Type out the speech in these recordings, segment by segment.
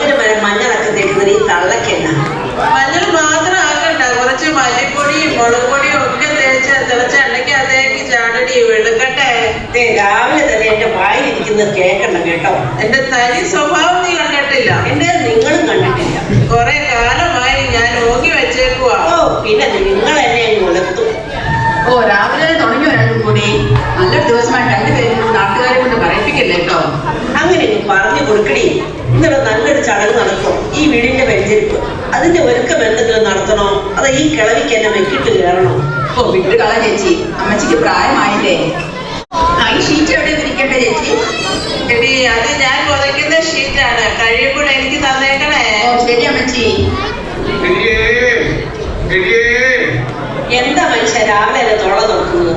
വൈകുന്നേരം വരെ മഞ്ഞളൊക്കെ തേക്കുന്നത് ഈ തള്ളക്കെണ്ണ. മഞ്ഞൾ മാത്രം ആക്കണ്ട, കുറച്ച് മല്ലിപ്പൊടിയും മുളക് പൊടിയും ഒക്കെ തേച്ച് തിളച്ച എണ്ണയ്ക്ക് അതേക്ക് ചാടടി വെളുക്കട്ടെ. രാവിലെ തന്നെ എന്റെ വായിലിരിക്കുന്നത് കേൾക്കണം കേട്ടോ. എന്റെ തനി സ്വഭാവം നീ കണ്ടിട്ടില്ല, എന്റെ നിങ്ങളും കണ്ടിട്ടില്ല. കുറെ കാലമായി ഞാൻ ഓങ്ങി വെച്ചേക്കുവാ. ഓ പിന്നെ നിങ്ങൾ എന്നെ അങ്ങ് ഉലർത്തും. ഓ രാവിലെ തുടങ്ങി ഒരാളും കൂടി. നല്ലൊരു ദിവസമായി രണ്ടുപേരും നാട്ടുകാരെ കൊണ്ട് പറയിപ്പിക്കല്ലേ കേട്ടോ. അങ്ങനെ പറഞ്ഞു കൊടുക്കണേ. ഇന്നലെ നല്ലൊരു ചടങ്ങ് നടത്തും ഈ വീടിന്റെ വെഞ്ചരിപ്പ്. അതിന്റെ ഒരുക്കം എന്തെങ്കിലും നടത്തണോ അതോ ഈ കിളവിക്ക് എന്നെ വെക്കിട്ട് കയറണോ? ഓ വിട്ട് കള ചേച്ചി, അമ്മച്ചിക്ക് പ്രായമായില്ലേ. ഈ ഷീറ്റ് എവിടെ ഇരിക്കട്ടെ ചേച്ചി? എടി അത് ഞാൻ പുതയ്ക്കുന്ന ഷീറ്റാണ്, കഴിയുമ്പോൾ എനിക്ക് തന്നേക്കണേ. ഓ ശരി അമ്മച്ചി. എന്താ മനുഷ്യ രാവിലെ അല്ലെ തൊള്ള തുറക്കുന്നത്?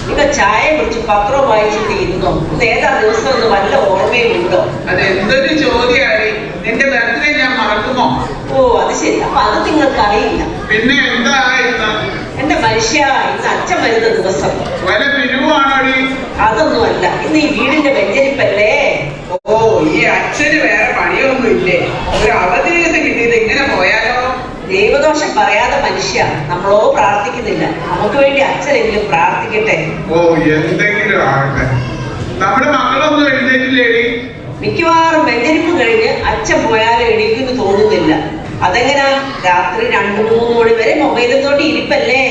ഇപ്പൊ ചായ കുടിച്ച് പത്രവും വായിച്ചിട്ട് ഇരുന്നോ? ഏതാ ദിവസം ഒന്ന് വല്ല ഓർമ്മയും ഉണ്ടോ? അതെന്തൊരു ചോദ്യാണ്. നിന്റെ ബർത്ത്ഡേ ഞാൻ മറക്കുമോ? ഓ അത് ശരി, അപ്പൊ അത് നിങ്ങൾക്ക് അറിയില്ല. പിന്നെ എന്താ ഇന്ന്? എന്റെ മനുഷ്യ, ഇന്ന് അച്ഛൻ വരുന്ന ദിവസം. വല പിരിവാണോടി? അതൊന്നുമല്ല, ഇന്ന് ഈ വീടിന്റെ വെഞ്ചരിപ്പല്ലേ. ഓ ഈ അച്ഛന് വേറെ പണിയൊന്നും ഇല്ലേ? ഒരു അവധി ദിവസം കിട്ടിയത് ഇങ്ങനെ പോയാലോ? ദൈവദോഷം പറയാതെ മനുഷ്യ, നമ്മളോ പ്രാർത്ഥിക്കുന്നില്ല. നമുക്ക് വേണ്ടി അച്ഛനെങ്കിലും പ്രാർത്ഥിക്കട്ടെ. ഓ എന്തെങ്കിലും ആകട്ടെ. നമ്മുടെ മക്കളൊന്നും എഴുന്നേറ്റില്ലേടി? മിക്കവാറും വെഞ്ചരിപ്പ് കഴിഞ്ഞ് അച്ഛൻ പോയാലും എണീക്കുന്നു തോന്നുന്നില്ല. അതെങ്ങനാ? രാത്രി 2-3 മണി വരെ മൊബൈലും തോട്ടി ഇരിപ്പല്ലേ.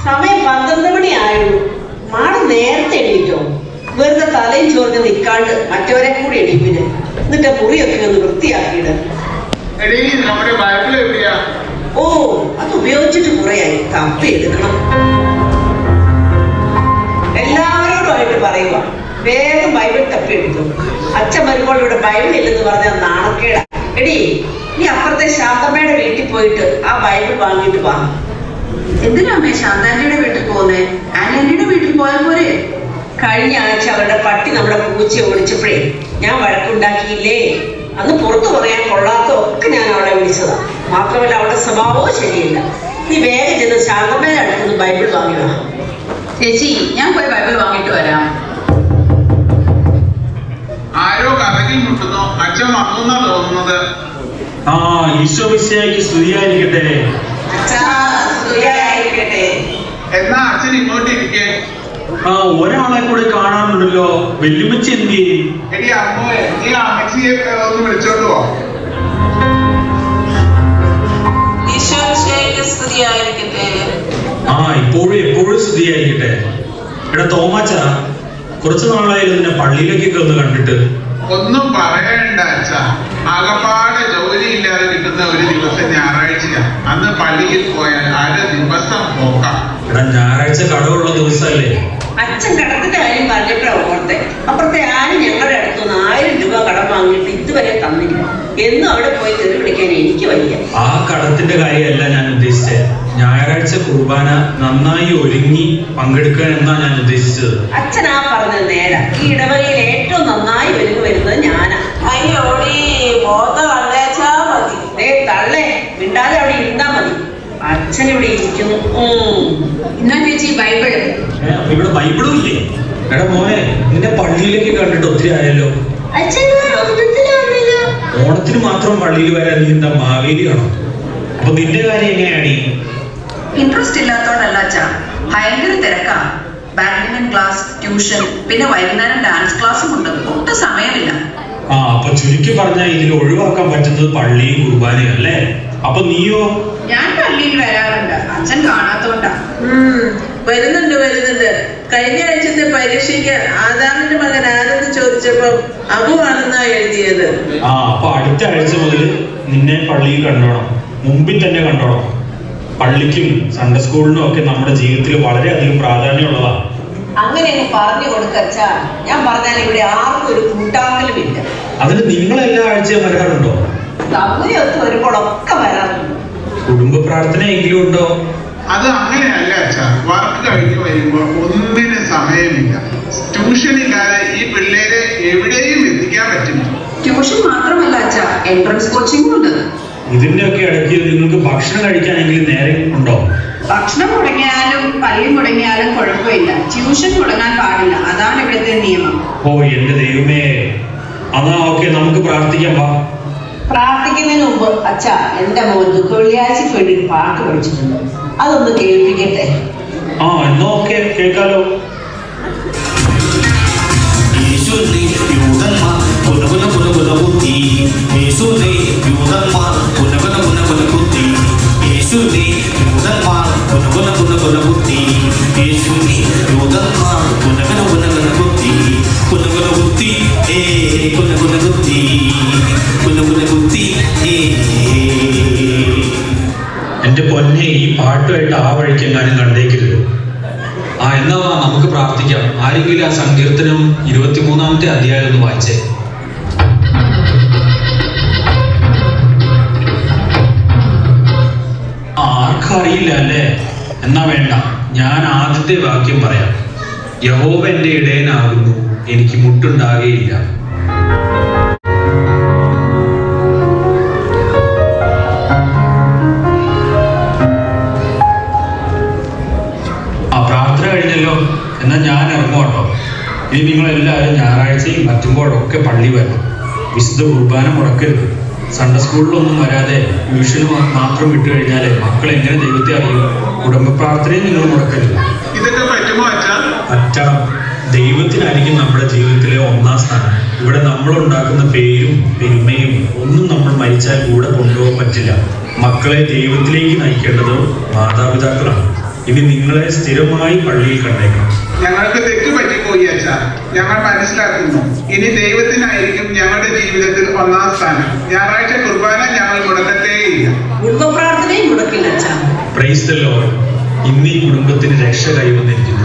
സമയം 12 മണി ആയുള്ളൂ. മാള് നേരത്തെ എണീറ്റോ? വെറുതെ തലയും ചോർന്ന് നിൽക്കാണ്ട് മറ്റവരെ കൂടി എണീപ്പിന്. എന്നിട്ട് മുറിയൊക്കെ ഒന്ന് വൃത്തിയാക്കിയിട്. നമ്മുടെ ബൈബിൾ എവിടെയാ? ഓ അത് ഉപയോഗിച്ചിട്ട് കുറയായി, തപ്പി എടുക്കണം. എല്ലാവരോടുമായിട്ട് പറയുക, വേഗം ബൈബിൾ തപ്പി എടുത്തു. അച്ഛൻ വരുമ്പോൾ ഇവിടെ ബൈബിൾ ഇല്ലെന്ന് പറഞ്ഞാൽ നാണക്കേടാ. എടി നീ അപ്പുറത്തെ ശാന്തമ്മയുടെ വീട്ടിൽ പോയിട്ട് ആ ബൈബിൾ വാങ്ങിയിട്ട് വാ. എന്തിനാ അമ്മേ ശാന്താന്റിയുടെ വീട്ടിൽ പോകുന്നേ? ആന്റിയുടെ വീട്ടിൽ പോയാൽ പോരെ? കഴിഞ്ഞ ആഴ്ച അവരുടെ പട്ടി നമ്മുടെ പൂച്ചയെ ഓടിച്ചപ്പോഴേ ഞാൻ വഴക്കുണ്ടാക്കിയില്ലേ? അന്ന് പുറത്തു പറയാൻ കൊള്ളാത്ത ഒക്കെ ഞാൻ അവളെ വിളിച്ചതാ. മാത്രമല്ല അവളുടെ സ്വഭാവവും ശരിയില്ല. നീ വേഗം ചെന്ന് ശാന്തമ്മയുടെ അടുത്തുനിന്ന് ബൈബിൾ വാങ്ങി വാ. ചേച്ചി ഞാൻ പോയി ബൈബിൾ വാങ്ങിട്ട് വരാം. ആരോ കറകിൽ മുട്ടുന്നു. അച്ഛൻ വന്നു തോന്നുന്നത്. ആ ഈശോ മിശിഹായ്ക്ക് സ്തുതിയായിരിക്കട്ടെ. എന്നാ അച്ഛൻ ഇങ്ങോട്ട് ഇരിക്കേ. ആ ഒരാളെ കൂടെ കാണാനുണ്ടല്ലോ. വെല്ലുമ്മച്ചി എന്തി? എടി അമ്മോ, നീ അമ്മച്ചിയെ ഒന്ന് വിളിച്ചോണ്ട് പോ. ആ ഇപ്പോഴും എപ്പോഴും സ്തുതിയായിരിക്കട്ടെ. എടാ തോമാച്ച, കുറച്ചു നാളായാലും നിന്നെ പള്ളിയിലേക്കൊക്കെ ഒന്ന് കണ്ടിട്ട്. ഒന്നും പറയണ്ട അച്ഛ, ആകപ്പാടെ ജോലിയില്ലാതെ കിട്ടുന്ന ഒരു ദിവസം ഞായറാഴ്ചയാ. അന്ന് പള്ളിയിൽ പോയാൽ അര ദിവസം പോക്കാം. എടാ ഞായറാഴ്ച കടമുള്ള ദിവസമല്ലേ? അച്ഛൻ കടത്തിന്റെ കാര്യം പറഞ്ഞപ്പോഴാണ് ഓർത്തെ. അപ്പുറത്തെ ആരും ഞങ്ങളുടെ അടുത്തുനിന്ന് 1000 രൂപ കടം വാങ്ങിയിട്ട് ഇതുവരെ തന്നില്ല. എന്നും അവിടെ പോയി തെറി പിടിക്കാൻ എനിക്ക് വയ്യ. ആ കടത്തിന്റെ കാര്യമല്ല ഞാൻ ഉദ്ദേശിച്ചത്. ഞായറാഴ്ച കുർബാന നന്നായി ഒരുങ്ങി പങ്കെടുക്കാൻ എന്നാ ഞാൻ ഉദ്ദേശിച്ചത്. അച്ഛനാ പറഞ്ഞത് നേരാ. ഈ ഇടവകയിൽ ഏറ്റവും നന്നായി ഒരുങ്ങി വരുന്നത് ഞാനാ. അയ്യോടി ബോധ കണ്ടേച്ചാ മതി. തള്ളേ മിണ്ടാതെ അവിടെ ഇരുന്നാ മതി. അച്ഛൻ ഇവിടെ ഇരിക്കുന്നു. എന്നാ ചേച്ചി ബൈബിൾ? അപ്പൊ ഇവിടെ ബൈബിളും ഇല്ലേ? എടാ മോനെ, നിന്നെ പള്ളിയിലേക്ക് കണ്ടിട്ട് ഒത്തിരി ആയല്ലോ. ഓണത്തിന് മാത്രം പള്ളിയിൽ വരാൻ നീ എന്താ മാവേലിയാണോ? അപ്പൊ നിന്റെ കാര്യം എങ്ങനെയാണ്? ഇൻട്രസ്റ്റ് ഇല്ലാത്തോണ്ടല്ല അച്ഛാ, ഭയങ്കര തിരക്കാ. ബാഡ്മിന്റൺ ക്ലാസ്, ട്യൂഷൻ, പിന്നെ വൈകുന്നേരം ഡാൻസ് ക്ലാസ്സും ഉണ്ട്. ഒട്ടും സമയമില്ല. ആ അപ്പൊ ചുരുക്കി പറഞ്ഞാൽ ഇതിൽ ഒഴിവാക്കാൻ പറ്റുന്നത് പള്ളിയും കുർബാനയും അല്ലേ? അപ്പൊ നീയോ? ഞാൻ പള്ളിയിൽ വരാറുണ്ട്, അച്ഛൻ കാണാത്തോണ്ടാ. വരുന്നുണ്ട്. കഴിഞ്ഞ ആഴ്ചത്തെ പരീക്ഷയ്ക്ക് ആദാമിന്റെ മകൻ ആരെന്ന് ചോദിച്ചപ്പോ അബുവാണെന്നാ എഴുതിയത്. ആ അപ്പൊ അടുത്ത ആഴ്ച മുതൽ നിന്നെ പള്ളിയിൽ കണ്ടോണം, മുമ്പിൽ തന്നെ കണ്ടോണം. പള്ളിക്കും സൺഡേ സ്കൂളിനും ഒക്കെ നമ്മുടെ ജീവിതത്തിൽ വളരെയധികം പ്രാധാന്യമുള്ളതാണ്. അങ്ങനെ പറഞ്ഞു കൊടുക്കച്ചാ. ഞാൻ പറഞ്ഞാൽ ഇവിടെ ആർക്കും ഒരു കൂട്ടാക്കലും ഇല്ല. അതിന് നിങ്ങൾ എല്ലാ ആഴ്ചയും വരാറുണ്ടോ? സൗകര്യമൊക്കെ വരുമ്പോഴൊക്കെ വരാറുണ്ട്. കുടുംബ പ്രാർത്ഥന എങ്കിലും ഉണ്ടോ? അത് അങ്ങനെയല്ല അച്ഛാ. വർക്ക് കഴിഞ്ഞ് വരുമ്പോൾ ഒന്നിനും സമയമില്ല. ട്യൂഷൻ ഇല്ലാതെ ഈ പിള്ളേരെ എവിടെയും എത്തിക്കാൻ പറ്റില്ല. ട്യൂഷൻ മാത്രമല്ല അച്ഛാ, എൻട്രൻസ് കോച്ചിങ്ങും ഉണ്ട്. ഇതിന്റെ ഒക്കെ ഇടയ്ക്ക് നിങ്ങൾക്ക് ഭക്ഷണം കഴിക്കാനെങ്കിലും നേരം ഉണ്ടോ? ഭക്ഷണം മുടങ്ങിയാലും പള്ളി മുടങ്ങിയാലും കുഴപ്പമില്ല, ട്യൂഷൻ മുടങ്ങാൻ പാടില്ല. അതാണ് ഇവിടുത്തെ നിയമം. ഓ എന്റെ ദൈവമേ, എന്നാ ഓക്കെ, നമുക്ക് പ്രാർത്ഥിക്കാം. വാ. പ്രാർത്ഥിക്കുന്നതിന് മുമ്പ് അച്ഛാ, എന്റെ മോൻ ദുഃഖവെള്ളിയാഴ്ചക്ക് വേണ്ടി ഒരു പാട്ട് പഠിച്ചിട്ടുണ്ട്, അതൊന്ന് കേൾപ്പിക്കട്ടെ. ആ എന്നാ ഓക്കെ, കേൾക്കാലോ. എന്റെ പൊന്നെ, ഈ പാട്ടുമായിട്ട് ആ വഴിക്കെങ്ങാനും കണ്ടേക്കരുത്. ആ എന്നാ നമുക്ക് പ്രാർത്ഥിക്കാം. ആരെങ്കിലും ആ സങ്കീർത്തനം 23-ാമത്തെ അധ്യായം ഒന്ന് വായിച്ചേ. ആർക്കറിയില്ല അല്ലേ? എന്നാ വേണ്ട, ഞാൻ ആദ്യത്തെ വാക്യം പറയാം. യഹോവ എന്റെ ഇടയനാകുന്നു, എനിക്ക് മുട്ടുണ്ടാകുകയില്ല. പ്രാർത്ഥന കഴിഞ്ഞല്ലോ, എന്നാൽ ഞാൻ ഇറങ്ങുവാട്ടോ. ഇനി നിങ്ങളെല്ലാവരും ഞായറാഴ്ചയും പറ്റുമ്പോഴൊക്കെ പള്ളി വരണം. വിശുദ്ധ കുർബാന മുടക്കരുത്. സൺഡേ സ്കൂളിലൊന്നും വരാതെ ട്യൂഷന് മാത്രം വിട്ടു കഴിഞ്ഞാലേ മക്കൾ എങ്ങനെ ദൈവത്തെ അറിയും? കുടുംബ പ്രാർത്ഥനയും നിങ്ങൾ മുടക്കരുത്. ഇതൊക്കെ പറ്റുമോ അച്ഛാ? പറ്റണം. ദൈവത്തിനായിരിക്കും നമ്മുടെ ജീവിതത്തിലെ ഒന്നാം സ്ഥാനം. ഇവിടെ നമ്മൾ ഉണ്ടാക്കുന്ന പേരും പെരുമയും ഒന്നും നമ്മൾ മരിച്ചാൽ കൂടെ കൊണ്ടുപോകാൻ പറ്റില്ല. മക്കളെ ദൈവത്തിലേക്ക് നയിക്കേണ്ടത് മാതാപിതാക്കളാണ്. ഇനി നിങ്ങളെ സ്ഥിരമായി പള്ളിയിൽ കണ്ടേക്കണം. ഞങ്ങൾക്ക് തെറ്റ് പറ്റിപ്പോയി അച്ഛാ, ഞങ്ങൾ മനസ്സിലാക്കുന്നു. ഇനി ദൈവത്തിനായിരിക്കും ഞങ്ങളുടെ ജീവിതത്തിൽ ഒന്നാം സ്ഥാനം. ഞായറാഴ്ച കുർബാന ഞങ്ങൾ മുടക്കത്തേയില്ല. കുടുംബ പ്രാർത്ഥനയും മുടക്കില്ല അച്ഛാ. Praise the Lord. ഇന്ന് ഈ കുടുംബത്തിന് രക്ഷ കൈവന്നിരിക്കുന്നു.